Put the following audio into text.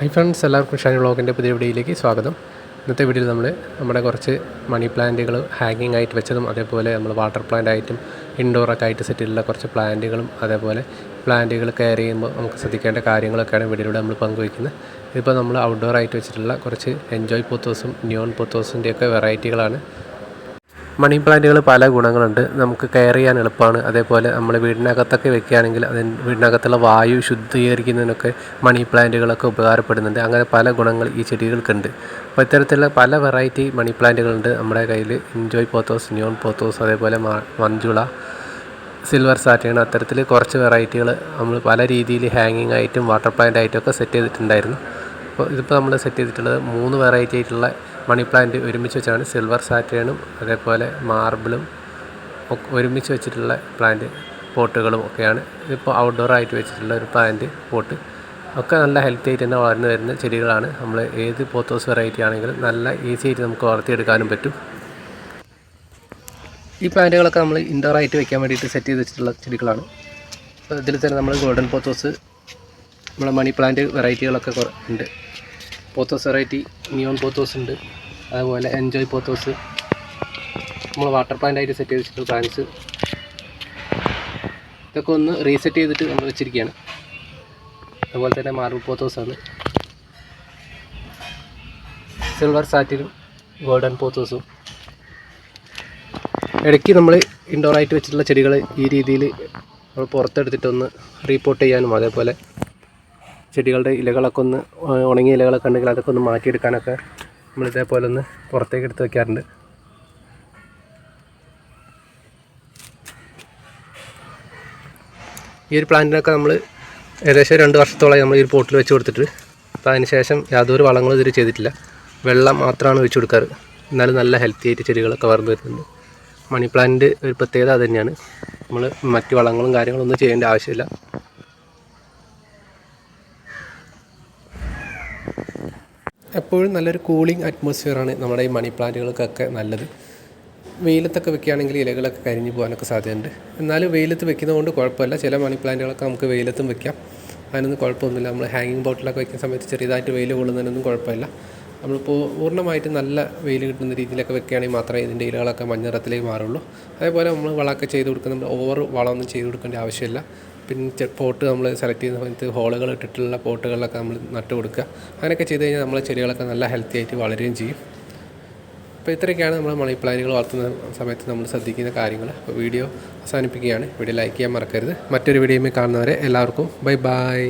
Hi friends, എല്ലാവർക്കും ഷൈനി വ്ളോഗിൻ്റെ പുതിയ വീഡിയോയിലേക്ക് സ്വാഗതം. ഇന്നത്തെ വീഡിയോയിൽ നമ്മുടെ കുറച്ച് മണി പ്ലാന്റുകൾ ഹാങ്ങിങ് ആയിട്ട് വെച്ചതും, അതേപോലെ നമ്മൾ വാട്ടർ പ്ലാന്റ് ആയിട്ടും ഇൻഡോറൊക്കെ ആയിട്ട് സെറ്റ് ചെയ്തിട്ടുള്ള കുറച്ച് പ്ലാന്റുകളും, അതേപോലെ പ്ലാന്റുകൾ കെയർ ചെയ്യുമ്പോൾ നമുക്ക് ശ്രദ്ധിക്കേണ്ട കാര്യങ്ങളൊക്കെയാണ് വീഡിയോയിലൂടെ നമ്മൾ പങ്കുവയ്ക്കുന്നത്. ഇതിപ്പോൾ നമ്മൾ ഔട്ട്ഡോർ ആയിട്ട് വെച്ചിട്ടുള്ള കുറച്ച് എൻജോയ് പോത്തോസും നിയോൺ പോത്തോസിൻ്റെയൊക്കെ വെറൈറ്റികളാണ്. മണി പ്ലാന്റുകൾ പല ഗുണങ്ങളുണ്ട്. നമുക്ക് കെയർ ചെയ്യാൻ എളുപ്പമാണ്. അതേപോലെ നമ്മൾ വീടിനകത്തൊക്കെ വെക്കുകയാണെങ്കിൽ വീടിനകത്തുള്ള വായു ശുദ്ധീകരിക്കുന്നതിനൊക്കെ മണി പ്ലാന്റുകളൊക്കെ ഉപകാരപ്പെടുന്നുണ്ട്. അങ്ങനെ പല ഗുണങ്ങൾ ഈ ചെടികൾക്കുണ്ട്. അപ്പോൾ ഇത്തരത്തിലുള്ള പല വെറൈറ്റി മണി പ്ലാന്റുകളുണ്ട് നമ്മുടെ കയ്യിൽ. എൻജോയ് പോത്തോസ്, നിയോൺ പോത്തോസ്, അതേപോലെ മഞ്ജുള, സിൽവർ സാറ്റേൺ, അത്തരത്തിൽ കുറച്ച് വെറൈറ്റികൾ നമ്മൾ പല രീതിയിൽ ഹാങ്ങിങ് ആയിട്ടും വാട്ടർ പ്ലാന്റ് ആയിട്ടൊക്കെ സെറ്റ് ചെയ്തിട്ടുണ്ടായിരുന്നു. അപ്പോൾ ഇതിപ്പോൾ നമ്മൾ സെറ്റ് ചെയ്തിട്ടുള്ളത് 3 വെറൈറ്റി ആയിട്ടുള്ള മണി പ്ലാന്റ് ഒരുമിച്ച് വെച്ചാണ്. സിൽവർ സാറ്റേണും അതേപോലെ മാർബിളും ഒരുമിച്ച് വെച്ചിട്ടുള്ള പ്ലാന്റ് പോട്ടുകളും ഒക്കെയാണ്. ഇതിപ്പോൾ ഔട്ട്ഡോർ ആയിട്ട് വെച്ചിട്ടുള്ള ഒരു പ്ലാന്റ് പോട്ട് ഒക്കെ നല്ല ഹെൽത്തി ആയിട്ട് തന്നെ വളർന്നു വരുന്ന ചെടികളാണ്. നമ്മൾ ഏത് പോത്തോസ് വെറൈറ്റി ആണെങ്കിലും നല്ല ഈസി ആയിട്ട് നമുക്ക് വളർത്തിയെടുക്കാനും പറ്റും. ഈ പ്ലാന്റുകളൊക്കെ നമ്മൾ ഇൻഡോർ ആയിട്ട് വെക്കാൻ വേണ്ടിയിട്ട് സെറ്റ് ചെയ്ത് വെച്ചിട്ടുള്ള ചെടികളാണ്. ഇതിൽ തന്നെ നമ്മൾ ഗോൾഡൻ പോത്തോസ്, നമ്മളെ മണി പ്ലാന്റ് വെറൈറ്റികളൊക്കെ ഉണ്ട്. പോത്തോസ് വെറൈറ്റി, നിയോൺ പോത്തോസ് ഉണ്ട്, അതുപോലെ എൻജോയ് പോത്തോസ്, നമ്മൾ വാട്ടർ പ്ലാന്റ് ആയിട്ട് സെറ്റ് ചെയ്ത് വെച്ചിട്ടുള്ള പ്ലാന്റ്സ്, ഇതൊക്കെ ഒന്ന് റീസെറ്റ് ചെയ്തിട്ട് നമ്മൾ വെച്ചിരിക്കുകയാണ്. അതുപോലെ തന്നെ മാർബിൾ പോത്തോസാണ്, സിൽവർ സാറ്റിനും ഗോൾഡൻ പോത്തോസും. ഇടയ്ക്ക് നമ്മൾ ഇൻഡോർ ആയിട്ട് വെച്ചിട്ടുള്ള ചെടികൾ ഈ രീതിയിൽ നമ്മൾ പുറത്തെടുത്തിട്ടൊന്ന് റീപോർട്ട് ചെയ്യാനും, അതേപോലെ ചെടികളുടെ ഇലകളൊക്കെ ഒന്ന് ഉണങ്ങിയ ഇലകളൊക്കെ ഉണ്ടെങ്കിൽ അതൊക്കെ ഒന്ന് മാറ്റിയെടുക്കാനൊക്കെ നമ്മൾ ഇതേപോലെ ഒന്ന് പുറത്തേക്ക് എടുത്ത് വയ്ക്കാറുണ്ട്. ഈ ഒരു പ്ലാന്റിനൊക്കെ നമ്മൾ ഏകദേശം 2 വർഷത്തോളമായി നമ്മൾ ഈ ഒരു പോട്ടിൽ വെച്ച് കൊടുത്തിട്ട്. അപ്പോൾ അതിന് ശേഷം യാതൊരു വളങ്ങളും ഇതുവരെ ചെയ്തിട്ടില്ല. വെള്ളം മാത്രമാണ് ഒഴിച്ചു കൊടുക്കാറ്. എന്നാലും നല്ല ഹെൽത്തി ആയിട്ട് ചെടികളൊക്കെ വളർന്നു വരുന്നുണ്ട്. മണി പ്ലാന്റ് ഒരു പ്രത്യേകത അത് തന്നെയാണ്. നമ്മൾ മറ്റ് വളങ്ങളും കാര്യങ്ങളൊന്നും ചെയ്യേണ്ട ആവശ്യമില്ല. എപ്പോഴും നല്ലൊരു കൂളിംഗ് അറ്റ്മോസ്ഫിയറാണ് നമ്മുടെ ഈ മണി പ്ലാന്റുകൾക്കൊക്കെ നല്ലത്. വെയിലത്തൊക്കെ വെക്കുകയാണെങ്കിൽ ഇലകളൊക്കെ കരിഞ്ഞു പോകാനൊക്കെ സാധ്യതയുണ്ട്. എന്നാലും വെയിലത്ത് വെക്കുന്നതുകൊണ്ട് കുഴപ്പമില്ല. ചില മണി പ്ലാന്റുകളൊക്കെ നമുക്ക് വെയിലത്തും വെക്കാം, അതിനൊന്നും കുഴപ്പമൊന്നുമില്ല. നമ്മൾ ഹാങ്ങിങ് ബോട്ടിലൊക്കെ വയ്ക്കുന്ന സമയത്ത് ചെറിയതായിട്ട് വെയിൽ കൊള്ളുന്നതിനൊന്നും കുഴപ്പമില്ല. നമ്മളിപ്പോൾ പൂർണ്ണമായിട്ട് നല്ല വെയിൽ കിട്ടുന്ന രീതിയിലൊക്കെ വെക്കുകയാണെങ്കിൽ മാത്രമേ ഇതിൻ്റെ ഇലകളൊക്കെ മഞ്ഞ നിറത്തിലേക്ക് മാറുള്ളൂ. അതേപോലെ നമ്മൾ വളമൊക്കെ ചെയ്ത് കൊടുക്കുന്ന ഓവർ വളമൊന്നും ചെയ്ത് കൊടുക്കേണ്ട ആവശ്യമില്ല. പിന്നെ പോട്ട് നമ്മൾ സെലക്ട് ചെയ്യുന്ന സമയത്ത് ഹോളുകൾ ഇട്ടിട്ടുള്ള പോട്ടുകളിലൊക്കെ നമ്മൾ നട്ട് കൊടുക്കുക. അങ്ങനെയൊക്കെ ചെയ്ത് കഴിഞ്ഞാൽ നമ്മളെ ചെടികളൊക്കെ നല്ല ഹെൽത്തി ആയിട്ട് വളരുകയും ചെയ്യും. അപ്പോൾ ഇത്രയൊക്കെയാണ് നമ്മൾ മണി പ്ലാന്റുകൾ വളർത്തുന്ന സമയത്ത് നമ്മൾ ശ്രദ്ധിക്കുന്ന കാര്യങ്ങൾ. അപ്പോൾ വീഡിയോ അവസാനിപ്പിക്കുകയാണ്. വീഡിയോ ലൈക്ക് ചെയ്യാൻ മറക്കരുത്. മറ്റൊരു വീഡിയോയിൽ കാണുന്നവരെ എല്ലാവർക്കും ബൈ ബൈ.